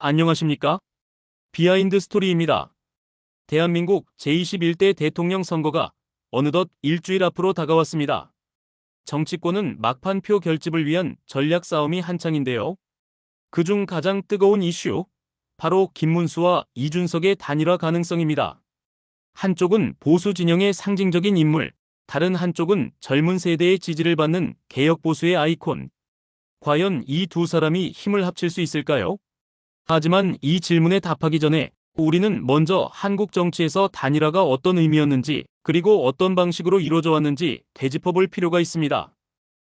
안녕하십니까? 비하인드 스토리입니다. 대한민국 제21대 대통령 선거가 어느덧 일주일 앞으로 다가왔습니다. 정치권은 막판표 결집을 위한 전략 싸움이 한창인데요. 그중 가장 뜨거운 이슈, 바로 김문수와 이준석의 단일화 가능성입니다. 한쪽은 보수 진영의 상징적인 인물, 다른 한쪽은 젊은 세대의 지지를 받는 개혁보수의 아이콘. 과연 이 두 사람이 힘을 합칠 수 있을까요? 하지만 이 질문에 답하기 전에 우리는 먼저 한국 정치에서 단일화가 어떤 의미였는지, 그리고 어떤 방식으로 이루어져 왔는지 되짚어 볼 필요가 있습니다.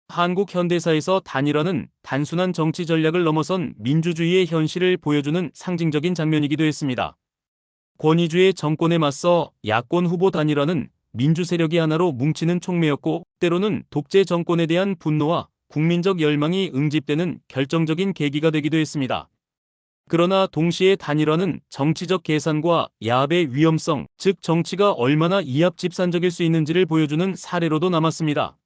한국 현대사에서 단일화는 단순한 정치 전략을 넘어선 민주주의의 현실을 보여주는 상징적인 장면이기도 했습니다. 권위주의 정권에 맞서 야권 후보 단일화는 민주 세력이 하나로 뭉치는 촉매였고, 때로는 독재 정권에 대한 분노와 국민적 열망이 응집되는 결정적인 계기가 되기도 했습니다. 그러나 동시에 단일화는 정치적 계산과 야합의 위험성, 즉 정치가 얼마나 이합집산적일 수 있는지를 보여주는 사례로도 남았습니다.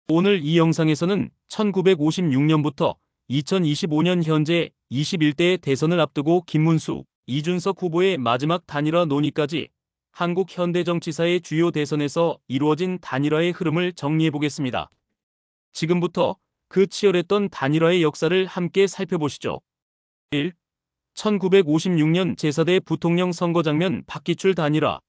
오늘 이 영상에서는 1956년부터 2025년 현재 21대 대선을 앞두고 김문수, 이준석 후보의 마지막 단일화 논의까지 한국 현대 정치사의 주요 대선에서 이루어진 단일화의 흐름을 정리해보겠습니다. 지금부터 그 치열했던 단일화의 역사를 함께 살펴보시죠. 1. 1956년 제4대 부통령 선거 장면 박기출 단일화.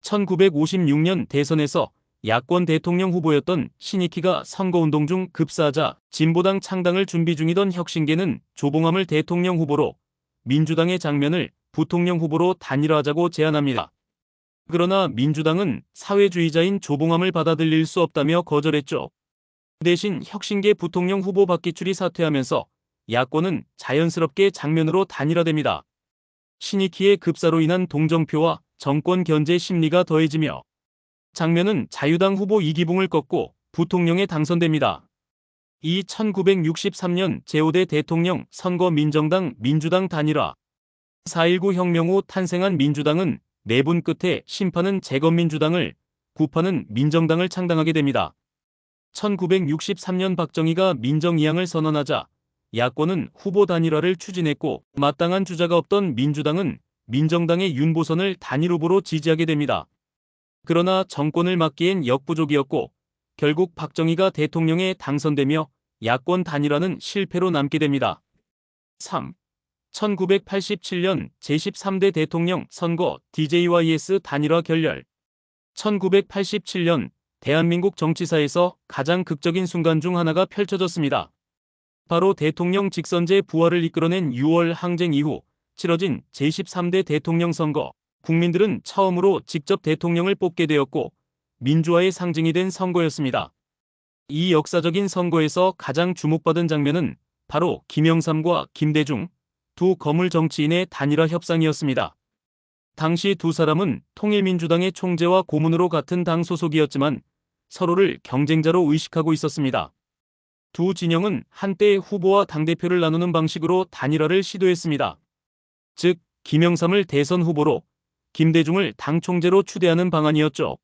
1956년 대선에서 야권 대통령 후보였던 신익희가 선거운동 중 급사하자 진보당 창당을 준비 중이던 혁신계는 조봉암을 대통령 후보로, 민주당의 장면을 부통령 후보로 단일화하자고 제안합니다. 그러나 민주당은 사회주의자인 조봉암을 받아들일 수 없다며 거절했죠. 대신 혁신계 부통령 후보 박기출이 사퇴하면서 야권은 자연스럽게 장면으로 단일화됩니다. 신익희의 급사로 인한 동정표와 정권 견제 심리가 더해지며 장면은 자유당 후보 이기붕을 꺾고 부통령에 당선됩니다. 이 1963년 제5대 대통령 선거 민정당 민주당 단일화. 4.19 혁명 후 탄생한 민주당은 내분 끝에 심판은 재건민주당을, 구파는 민정당을 창당하게 됩니다. 1963년 박정희가 민정이양을 선언하자 야권은 후보 단일화를 추진했고, 마땅한 주자가 없던 민주당은 민정당의 윤보선을 단일 후보로 지지하게 됩니다. 그러나 정권을 맡기엔 역부족이었고 결국 박정희가 대통령에 당선되며 야권 단일화는 실패로 남게 됩니다. 3. 1987년 제13대 대통령 선거 DJYS 단일화 결렬. 1987년 대한민국 정치사에서 가장 극적인 순간 중 하나가 펼쳐졌습니다. 바로 대통령 직선제 부활을 이끌어낸 6월 항쟁 이후 치러진 제13대 대통령 선거. 국민들은 처음으로 직접 대통령을 뽑게 되었고 민주화의 상징이 된 선거였습니다. 이 역사적인 선거에서 가장 주목받은 장면은 바로 김영삼과 김대중, 두 거물 정치인의 단일화 협상이었습니다. 당시 두 사람은 통일민주당의 총재와 고문으로 같은 당 소속이었지만 서로를 경쟁자로 의식하고 있었습니다. 두 진영은 한때 후보와 당대표를 나누는 방식으로 단일화를 시도했습니다. 즉, 김영삼을 대선 후보로, 김대중을 당 총재로 추대하는 방안이었죠.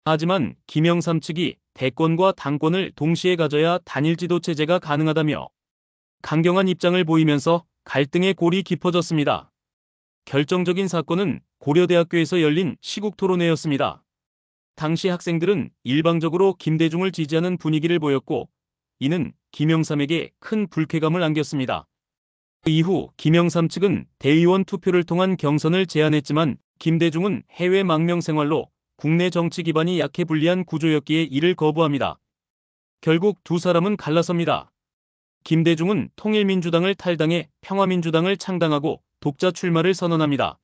하지만 김영삼 측이 대권과 당권을 동시에 가져야 단일 지도 체제가 가능하다며 강경한 입장을 보이면서 갈등의 골이 깊어졌습니다. 결정적인 사건은 고려대학교에서 열린 시국토론회였습니다. 당시 학생들은 일방적으로 김대중을 지지하는 분위기를 보였고, 이는 김영삼에게 큰 불쾌감을 안겼습니다. 그 이후 김영삼 측은 대의원 투표를 통한 경선을 제안했지만 김대중은 해외 망명 생활로 국내 정치 기반이 약해 불리한 구조였기에 이를 거부합니다. 결국 두 사람은 갈라섭니다. 김대중은 통일민주당을 탈당해 평화민주당을 창당하고 독자 출마를 선언합니다.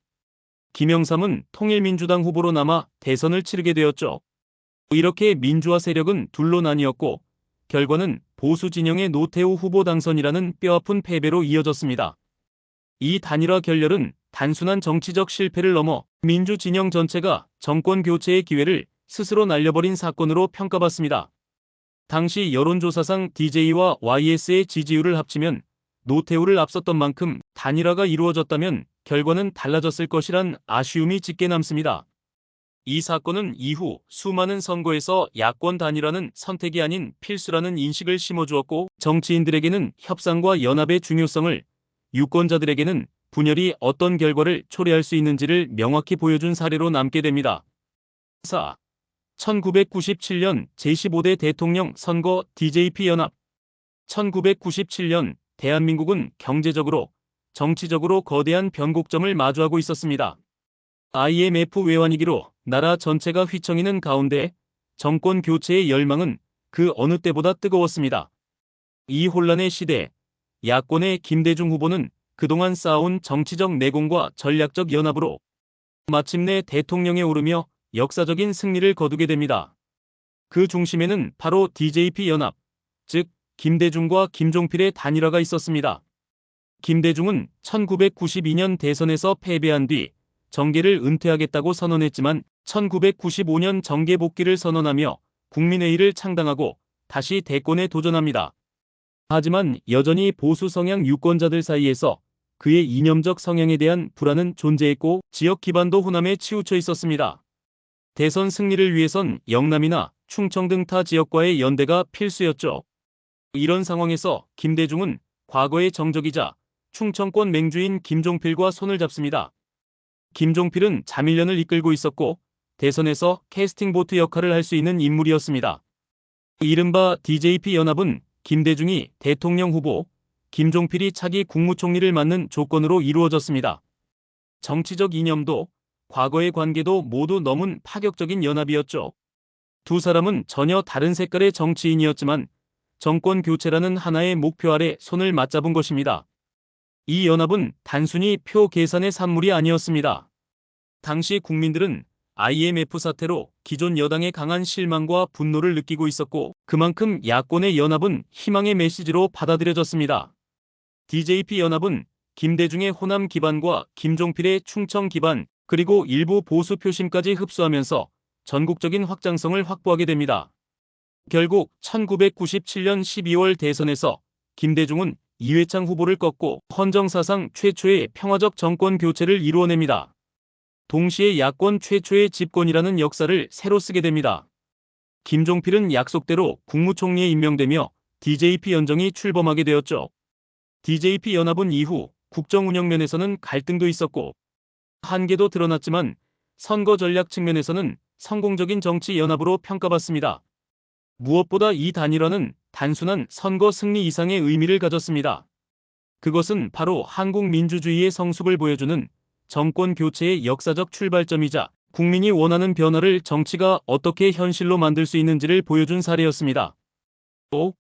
김영삼은 통일민주당 후보로 남아 대선을 치르게 되었죠. 이렇게 민주화 세력은 둘로 나뉘었고 결과는 보수 진영의 노태우 후보 당선이라는 뼈아픈 패배로 이어졌습니다. 이 단일화 결렬은 단순한 정치적 실패를 넘어 민주 진영 전체가 정권 교체의 기회를 스스로 날려버린 사건으로 평가받습니다. 당시 여론조사상 DJ와 YS의 지지율을 합치면 노태우를 앞섰던 만큼 단일화가 이루어졌다면 결과는 달라졌을 것이란 아쉬움이 짙게 남습니다. 이 사건은 이후 수많은 선거에서 야권 단일화는 선택이 아닌 필수라는 인식을 심어주었고, 정치인들에게는 협상과 연합의 중요성을, 유권자들에게는 분열이 어떤 결과를 초래할 수 있는지를 명확히 보여준 사례로 남게 됩니다. 4. 1997년 제15대 대통령 선거 DJP 연합. 1997년 대한민국은 경제적으로, 정치적으로 거대한 변곡점을 마주하고 있었습니다. IMF 외환위기로 나라 전체가 휘청이는 가운데 정권 교체의 열망은 그 어느 때보다 뜨거웠습니다. 이 혼란의 시대, 야권의 김대중 후보는 그동안 쌓아온 정치적 내공과 전략적 연합으로 마침내 대통령에 오르며 역사적인 승리를 거두게 됩니다. 그 중심에는 바로 DJP 연합, 즉 김대중과 김종필의 단일화가 있었습니다. 김대중은 1992년 대선에서 패배한 뒤 정계를 은퇴하겠다고 선언했지만 1995년 정계 복귀를 선언하며 국민회의를 창당하고 다시 대권에 도전합니다. 하지만 여전히 보수 성향 유권자들 사이에서 그의 이념적 성향에 대한 불안은 존재했고 지역 기반도 호남에 치우쳐 있었습니다. 대선 승리를 위해선 영남이나 충청 등 타 지역과의 연대가 필수였죠. 이런 상황에서 김대중은 과거의 정적이자 충청권 맹주인 김종필과 손을 잡습니다. 김종필은 자밀련을 이끌고 있었고 대선에서 캐스팅보트 역할을 할 수 있는 인물이었습니다. 이른바 DJP 연합은 김대중이 대통령 후보, 김종필이 차기 국무총리를 맡는 조건으로 이루어졌습니다. 정치적 이념도 과거의 관계도 모두 너무 파격적인 연합이었죠. 두 사람은 전혀 다른 색깔의 정치인이었지만 정권 교체라는 하나의 목표 아래 손을 맞잡은 것입니다. 이 연합은 단순히 표 계산의 산물이 아니었습니다. 당시 국민들은 IMF 사태로 기존 여당의 강한 실망과 분노를 느끼고 있었고 그만큼 야권의 연합은 희망의 메시지로 받아들여졌습니다. DJP 연합은 김대중의 호남 기반과 김종필의 충청 기반 그리고 일부 보수 표심까지 흡수하면서 전국적인 확장성을 확보하게 됩니다. 결국 1997년 12월 대선에서 김대중은 이회창 후보를 꺾고 헌정사상 최초의 평화적 정권 교체를 이루어냅니다. 동시에 야권 최초의 집권이라는 역사를 새로 쓰게 됩니다. 김종필은 약속대로 국무총리에 임명되며 DJP 연정이 출범하게 되었죠. DJP 연합은 이후 국정 운영 면에서는 갈등도 있었고 한계도 드러났지만 선거 전략 측면에서는 성공적인 정치 연합으로 평가받습니다. 무엇보다 이 단일화는 단순한 선거 승리 이상의 의미를 가졌습니다. 그것은 바로 한국 민주주의의 성숙을 보여주는 정권 교체의 역사적 출발점이자 국민이 원하는 변화를 정치가 어떻게 현실로 만들 수 있는지를 보여준 사례였습니다. 또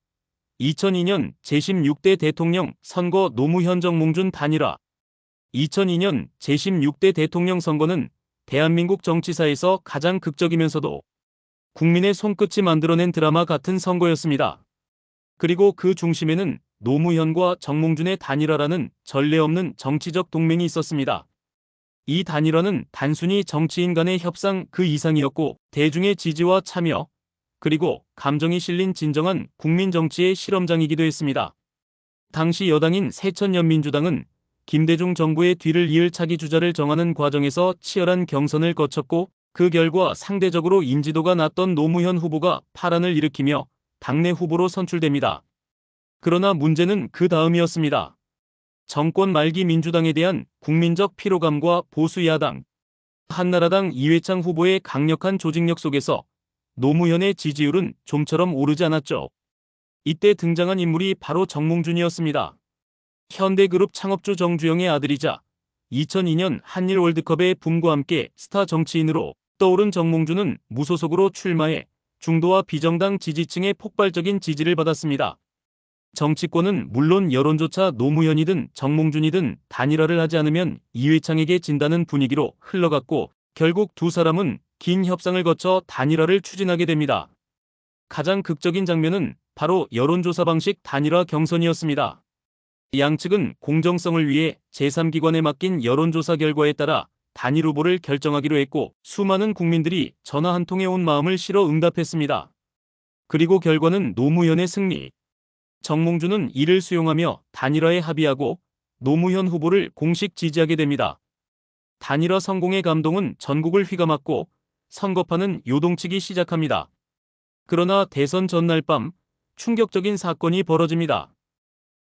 2002년 제16대 대통령 선거 노무현 정몽준 단일화. 2002년 제16대 대통령 선거는 대한민국 정치사에서 가장 극적이면서도 국민의 손끝이 만들어낸 드라마 같은 선거였습니다. 그리고 그 중심에는 노무현과 정몽준의 단일화라는 전례 없는 정치적 동맹이 있었습니다. 이 단일화는 단순히 정치인 간의 협상 그 이상이었고 대중의 지지와 참여, 그리고 감정이 실린 진정한 국민 정치의 실험장이기도 했습니다. 당시 여당인 새천년민주당은 김대중 정부의 뒤를 이을 차기 주자를 정하는 과정에서 치열한 경선을 거쳤고 그 결과 상대적으로 인지도가 낮던 노무현 후보가 파란을 일으키며 당내 후보로 선출됩니다. 그러나 문제는 그 다음이었습니다. 정권 말기 민주당에 대한 국민적 피로감과 보수 야당, 한나라당 이회창 후보의 강력한 조직력 속에서 노무현의 지지율은 좀처럼 오르지 않았죠. 이때 등장한 인물이 바로 정몽준이었습니다. 현대그룹 창업주 정주영의 아들이자 2002년 한일 월드컵의 붐과 함께 스타 정치인으로 떠오른 정몽준은 무소속으로 출마해 중도와 비정당 지지층의 폭발적인 지지를 받았습니다. 정치권은 물론 여론조차 노무현이든 정몽준이든 단일화를 하지 않으면 이회창에게 진다는 분위기로 흘러갔고 결국 두 사람은 긴 협상을 거쳐 단일화를 추진하게 됩니다. 가장 극적인 장면은 바로 여론조사 방식 단일화 경선이었습니다. 양측은 공정성을 위해 제3기관에 맡긴 여론조사 결과에 따라 단일 후보를 결정하기로 했고 수많은 국민들이 전화 한 통에 온 마음을 실어 응답했습니다. 그리고 결과는 노무현의 승리. 정몽준은 이를 수용하며 단일화에 합의하고 노무현 후보를 공식 지지하게 됩니다. 단일화 성공의 감동은 전국을 휘감았고 선거판은 요동치기 시작합니다. 그러나 대선 전날 밤 충격적인 사건이 벌어집니다.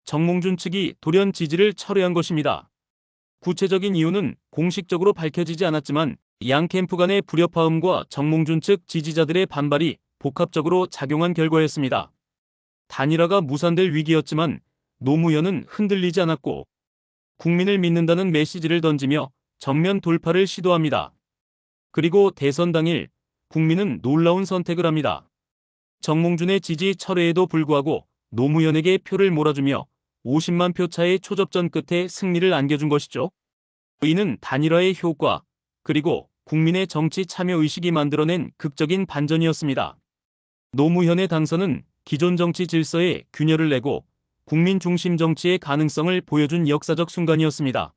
정몽준 측이 돌연 지지를 철회한 것입니다. 구체적인 이유는 공식적으로 밝혀지지 않았지만 양 캠프 간의 불협화음과 정몽준 측 지지자들의 반발이 복합적으로 작용한 결과였습니다. 단일화가 무산될 위기였지만 노무현은 흔들리지 않았고 국민을 믿는다는 메시지를 던지며 정면 돌파를 시도합니다. 그리고 대선 당일 국민은 놀라운 선택을 합니다. 정몽준의 지지 철회에도 불구하고 노무현에게 표를 몰아주며 50만 표 차의 초접전 끝에 승리를 안겨준 것이죠. 이는 단일화의 효과 그리고 국민의 정치 참여 의식이 만들어낸 극적인 반전이었습니다. 노무현의 당선은 기존 정치 질서에 균열을 내고 국민 중심 정치의 가능성을 보여준 역사적 순간이었습니다.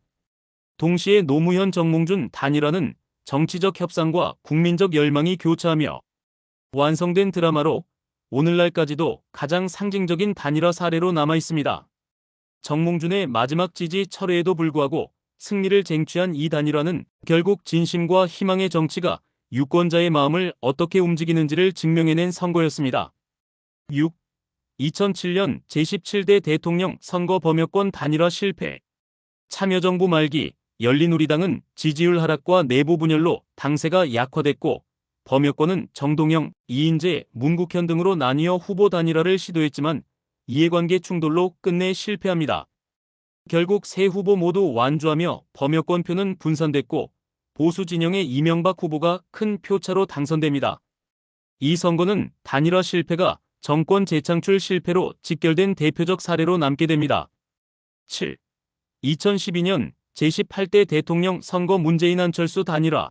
동시에 노무현 정몽준 단일화는 정치적 협상과 국민적 열망이 교차하며 완성된 드라마로 오늘날까지도 가장 상징적인 단일화 사례로 남아 있습니다. 정몽준의 마지막 지지 철회에도 불구하고 승리를 쟁취한 이 단일화는 결국 진심과 희망의 정치가 유권자의 마음을 어떻게 움직이는지를 증명해낸 선거였습니다. 6. 2007년 제17대 대통령 선거 범여권 단일화 실패. 참여정부 말기 열린우리당은 지지율 하락과 내부 분열로 당세가 약화됐고 범여권은 정동영, 이인재, 문국현 등으로 나뉘어 후보 단일화를 시도했지만 이해관계 충돌로 끝내 실패합니다. 결국 세 후보 모두 완주하며 범여권표는 분산됐고 보수 진영의 이명박 후보가 큰 표차로 당선됩니다. 이 선거는 단일화 실패가 정권 재창출 실패로 직결된 대표적 사례로 남게 됩니다. 7. 2012년 제18대 대통령 선거 문재인 안철수 단일화.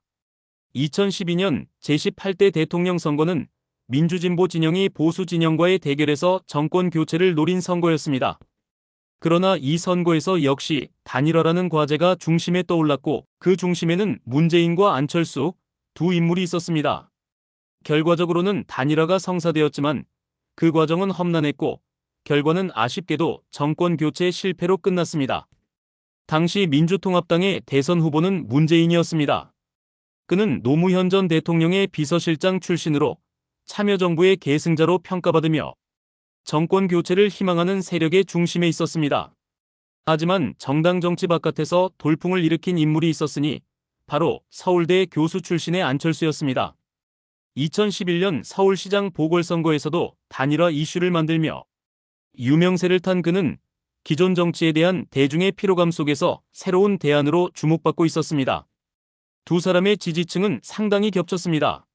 2012년 제18대 대통령 선거는 민주진보 진영이 보수 진영과의 대결에서 정권 교체를 노린 선거였습니다. 그러나 이 선거에서 역시 단일화라는 과제가 중심에 떠올랐고 그 중심에는 문재인과 안철수 두 인물이 있었습니다. 결과적으로는 단일화가 성사되었지만 그 과정은 험난했고 결과는 아쉽게도 정권 교체 실패로 끝났습니다. 당시 민주통합당의 대선 후보는 문재인이었습니다. 그는 노무현 전 대통령의 비서실장 출신으로 참여정부의 계승자로 평가받으며 정권 교체를 희망하는 세력의 중심에 있었습니다. 하지만 정당 정치 바깥에서 돌풍을 일으킨 인물이 있었으니 바로 서울대 교수 출신의 안철수였습니다. 2011년 서울시장 보궐선거에서도 단일화 이슈를 만들며 유명세를 탄 그는 기존 정치에 대한 대중의 피로감 속에서 새로운 대안으로 주목받고 있었습니다. 두 사람의 지지층은 상당히 겹쳤습니다.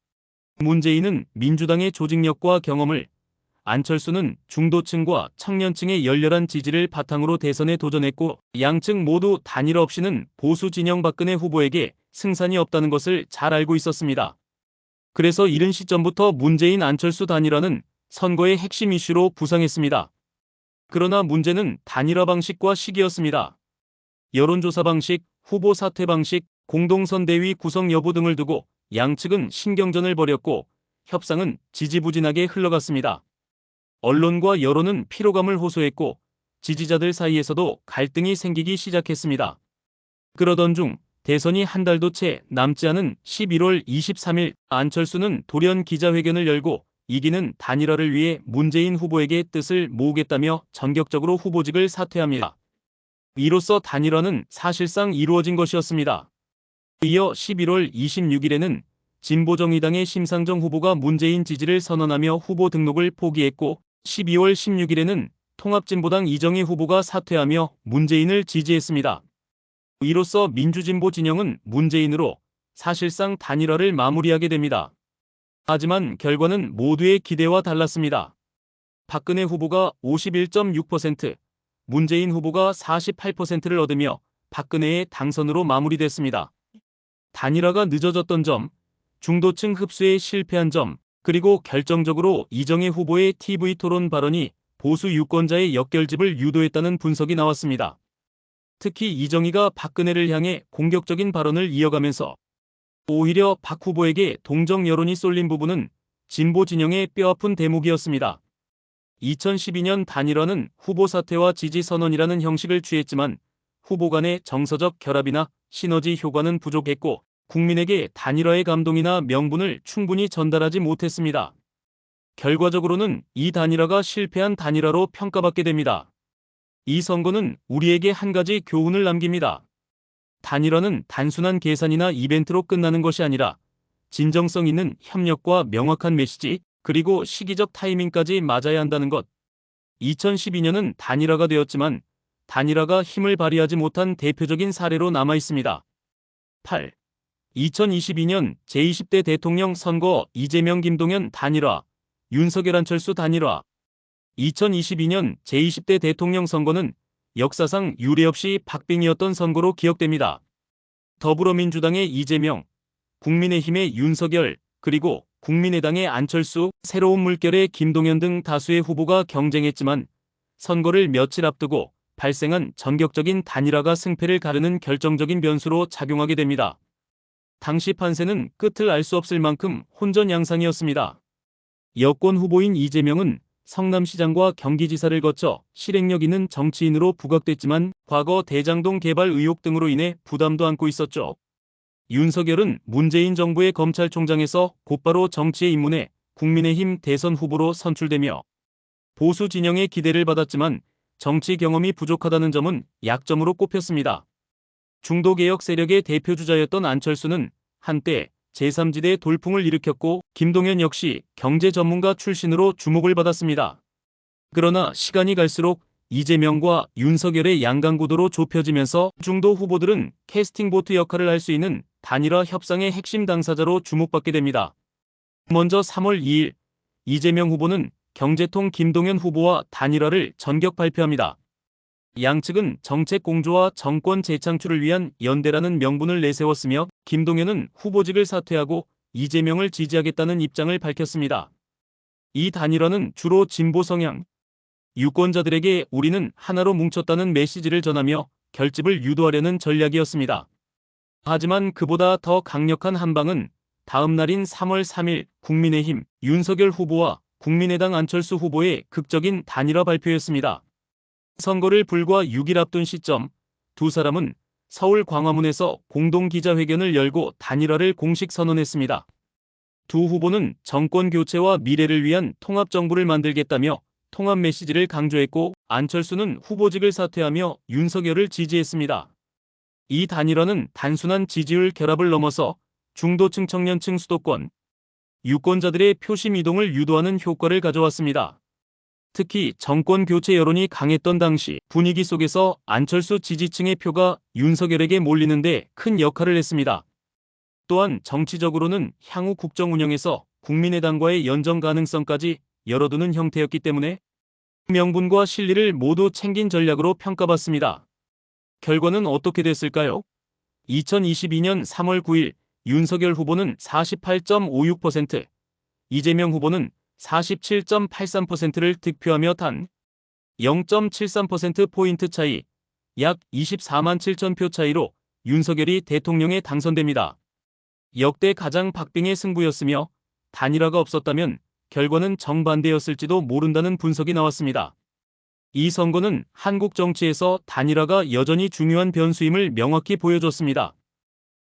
문재인은 민주당의 조직력과 경험을, 안철수는 중도층과 청년층의 열렬한 지지를 바탕으로 대선에 도전했고 양측 모두 단일화 없이는 보수 진영 박근혜 후보에게 승산이 없다는 것을 잘 알고 있었습니다. 그래서 이른 시점부터 문재인 안철수 단일화는 선거의 핵심 이슈로 부상했습니다. 그러나 문제는 단일화 방식과 시기였습니다. 여론조사 방식, 후보 사퇴 방식, 공동선대위 구성 여부 등을 두고 양측은 신경전을 벌였고 협상은 지지부진하게 흘러갔습니다. 언론과 여론은 피로감을 호소했고 지지자들 사이에서도 갈등이 생기기 시작했습니다. 그러던 중 대선이 한 달도 채 남지 않은 11월 23일 안철수는 돌연 기자회견을 열고 이기는 단일화를 위해 문재인 후보에게 뜻을 모으겠다며 전격적으로 후보직을 사퇴합니다. 이로써 단일화는 사실상 이루어진 것이었습니다. 이어 11월 26일에는 진보정의당의 심상정 후보가 문재인 지지를 선언하며 후보 등록을 포기했고 12월 16일에는 통합진보당 이정희 후보가 사퇴하며 문재인을 지지했습니다. 이로써 민주진보 진영은 문재인으로 사실상 단일화를 마무리하게 됩니다. 하지만 결과는 모두의 기대와 달랐습니다. 박근혜 후보가 51.6%, 문재인 후보가 48%를 얻으며 박근혜의 당선으로 마무리됐습니다. 단일화가 늦어졌던 점, 중도층 흡수에 실패한 점, 그리고 결정적으로 이정희 후보의 TV 토론 발언이 보수 유권자의 역결집을 유도했다는 분석이 나왔습니다. 특히 이정희가 박근혜를 향해 공격적인 발언을 이어가면서 오히려 박 후보에게 동정 여론이 쏠린 부분은 진보 진영의 뼈아픈 대목이었습니다. 2012년 단일화는 후보 사퇴와 지지 선언이라는 형식을 취했지만 후보 간의 정서적 결합이나 시너지 효과는 부족했고 국민에게 단일화의 감동이나 명분을 충분히 전달하지 못했습니다. 결과적으로는 이 단일화가 실패한 단일화로 평가받게 됩니다. 이 선거는 우리에게 한 가지 교훈을 남깁니다. 단일화는 단순한 계산이나 이벤트로 끝나는 것이 아니라 진정성 있는 협력과 명확한 메시지, 그리고 시기적 타이밍까지 맞아야 한다는 것. 2012년은 단일화가 되었지만 단일화가 힘을 발휘하지 못한 대표적인 사례로 남아 있습니다. 8. 2022년 제20대 대통령 선거 이재명 김동연 단일화, 윤석열 안철수 단일화. 2022년 제20대 대통령 선거는 역사상 유례 없이 박빙이었던 선거로 기억됩니다. 더불어민주당의 이재명, 국민의힘의 윤석열, 그리고 국민의당의 안철수, 새로운 물결의 김동연 등 다수의 후보가 경쟁했지만 선거를 며칠 앞두고 발생한 전격적인 단일화가 승패를 가르는 결정적인 변수로 작용하게 됩니다. 당시 판세는 끝을 알 수 없을 만큼 혼전양상이었습니다. 여권 후보인 이재명은 성남시장과 경기지사를 거쳐 실행력 있는 정치인으로 부각됐지만 과거 대장동 개발 의혹 등으로 인해 부담도 안고 있었죠. 윤석열은 문재인 정부의 검찰총장에서 곧바로 정치에 입문해 국민의힘 대선 후보로 선출되며 보수 진영의 기대를 받았지만 정치 경험이 부족하다는 점은 약점으로 꼽혔습니다. 중도개혁 세력의 대표주자였던 안철수는 한때 제3지대 돌풍을 일으켰고 김동연 역시 경제 전문가 출신으로 주목을 받았습니다. 그러나 시간이 갈수록 이재명과 윤석열의 양강구도로 좁혀지면서 중도 후보들은 캐스팅보트 역할을 할 수 있는 단일화 협상의 핵심 당사자로 주목받게 됩니다. 먼저 3월 2일 이재명 후보는 경제통 김동연 후보와 단일화를 전격 발표합니다. 양측은 정책 공조와 정권 재창출을 위한 연대라는 명분을 내세웠으며 김동연은 후보직을 사퇴하고 이재명을 지지하겠다는 입장을 밝혔습니다. 이 단일화는 주로 진보 성향, 유권자들에게 우리는 하나로 뭉쳤다는 메시지를 전하며 결집을 유도하려는 전략이었습니다. 하지만 그보다 더 강력한 한방은 다음 날인 3월 3일 국민의힘 윤석열 후보와 국민의당 안철수 후보의 극적인 단일화 발표였습니다. 선거를 불과 6일 앞둔 시점, 두 사람은 서울 광화문에서 공동 기자회견을 열고 단일화를 공식 선언했습니다. 두 후보는 정권 교체와 미래를 위한 통합정부를 만들겠다며 통합 메시지를 강조했고 안철수는 후보직을 사퇴하며 윤석열을 지지했습니다. 이 단일화는 단순한 지지율 결합을 넘어서 중도층 청년층 수도권, 유권자들의 표심 이동을 유도하는 효과를 가져왔습니다. 특히 정권 교체 여론이 강했던 당시 분위기 속에서 안철수 지지층의 표가 윤석열에게 몰리는데 큰 역할을 했습니다. 또한 정치적으로는 향후 국정 운영에서 국민의당과의 연정 가능성까지 열어두는 형태였기 때문에 명분과 실리를 모두 챙긴 전략으로 평가받습니다. 결과는 어떻게 됐을까요? 2022년 3월 9일 윤석열 후보는 48.56%, 이재명 후보는 47.83%를 득표하며 단 0.73%포인트 차이, 약 24만 7천 표 차이로 윤석열이 대통령에 당선됩니다. 역대 가장 박빙의 승부였으며 단일화가 없었다면 결과는 정반대였을지도 모른다는 분석이 나왔습니다. 이 선거는 한국 정치에서 단일화가 여전히 중요한 변수임을 명확히 보여줬습니다.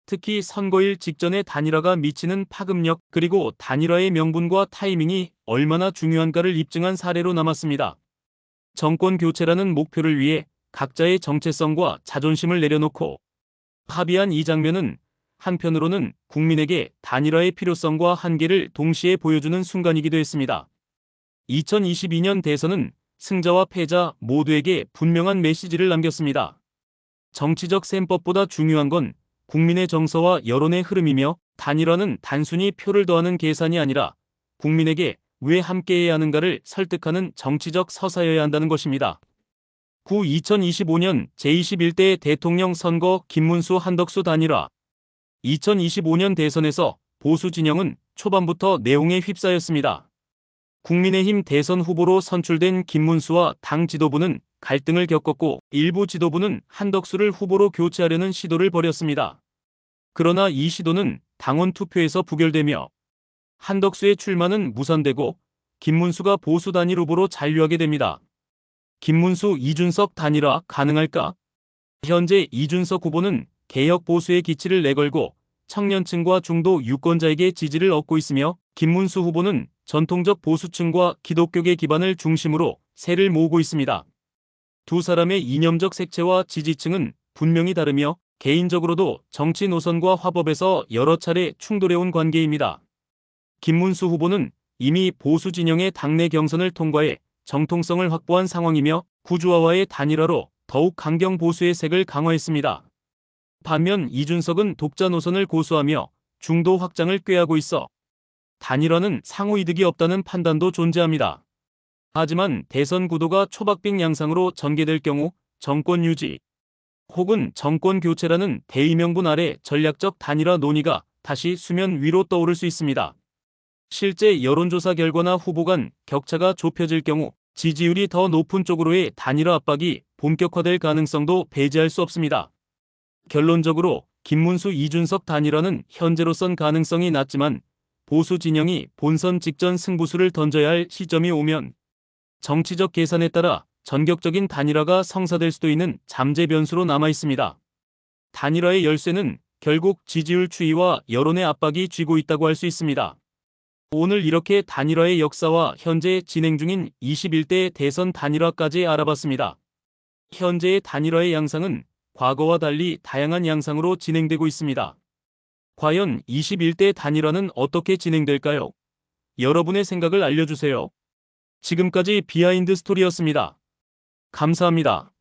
특히 선거일 직전에 단일화가 미치는 파급력, 그리고 단일화의 명분과 타이밍이 얼마나 중요한가를 입증한 사례로 남았습니다. 정권 교체라는 목표를 위해 각자의 정체성과 자존심을 내려놓고 합의한 이 장면은 한편으로는 국민에게 단일화의 필요성과 한계를 동시에 보여주는 순간이기도 했습니다. 2022년 대선은 승자와 패자 모두에게 분명한 메시지를 남겼습니다. 정치적 셈법보다 중요한 건 국민의 정서와 여론의 흐름이며 단일화는 단순히 표를 더하는 계산이 아니라 국민에게 왜 함께해야 하는가를 설득하는 정치적 서사여야 한다는 것입니다. 2025년 제21대 대통령 선거 김문수 한덕수 단일화. 2025년 대선에서 보수 진영은 초반부터 내홍에 휩싸였습니다. 국민의힘 대선 후보로 선출된 김문수와 당 지도부는 갈등을 겪었고 일부 지도부는 한덕수를 후보로 교체하려는 시도를 벌였습니다. 그러나 이 시도는 당원 투표에서 부결되며 한덕수의 출마는 무산되고 김문수가 보수 단일 후보로 잔류하게 됩니다. 김문수 이준석 단일화 가능할까? 현재 이준석 후보는 개혁 보수의 기치를 내걸고 청년층과 중도 유권자에게 지지를 얻고 있으며 김문수 후보는 전통적 보수층과 기독교계 기반을 중심으로 세를 모으고 있습니다. 두 사람의 이념적 색채와 지지층은 분명히 다르며 개인적으로도 정치 노선과 화법에서 여러 차례 충돌해온 관계입니다. 김문수 후보는 이미 보수 진영의 당내 경선을 통과해 정통성을 확보한 상황이며 구주화와의 단일화로 더욱 강경 보수의 색을 강화했습니다. 반면 이준석은 독자 노선을 고수하며 중도 확장을 꾀하고 있어 단일화는 상호이득이 없다는 판단도 존재합니다. 하지만 대선 구도가 초박빙 양상으로 전개될 경우 정권 유지 혹은 정권 교체라는 대의명분 아래 전략적 단일화 논의가 다시 수면 위로 떠오를 수 있습니다. 실제 여론조사 결과나 후보 간 격차가 좁혀질 경우 지지율이 더 높은 쪽으로의 단일화 압박이 본격화될 가능성도 배제할 수 없습니다. 결론적으로 김문수 이준석 단일화는 현재로선 가능성이 낮지만 보수 진영이 본선 직전 승부수를 던져야 할 시점이 오면 정치적 계산에 따라 전격적인 단일화가 성사될 수도 있는 잠재 변수로 남아 있습니다. 단일화의 열쇠는 결국 지지율 추이와 여론의 압박이 쥐고 있다고 할 수 있습니다. 오늘 이렇게 단일화의 역사와 현재 진행 중인 21대 대선 단일화까지 알아봤습니다. 현재의 단일화의 양상은 과거와 달리 다양한 양상으로 진행되고 있습니다. 과연 21대 단일화는 어떻게 진행될까요? 여러분의 생각을 알려주세요. 지금까지 비하인드 스토리였습니다. 감사합니다.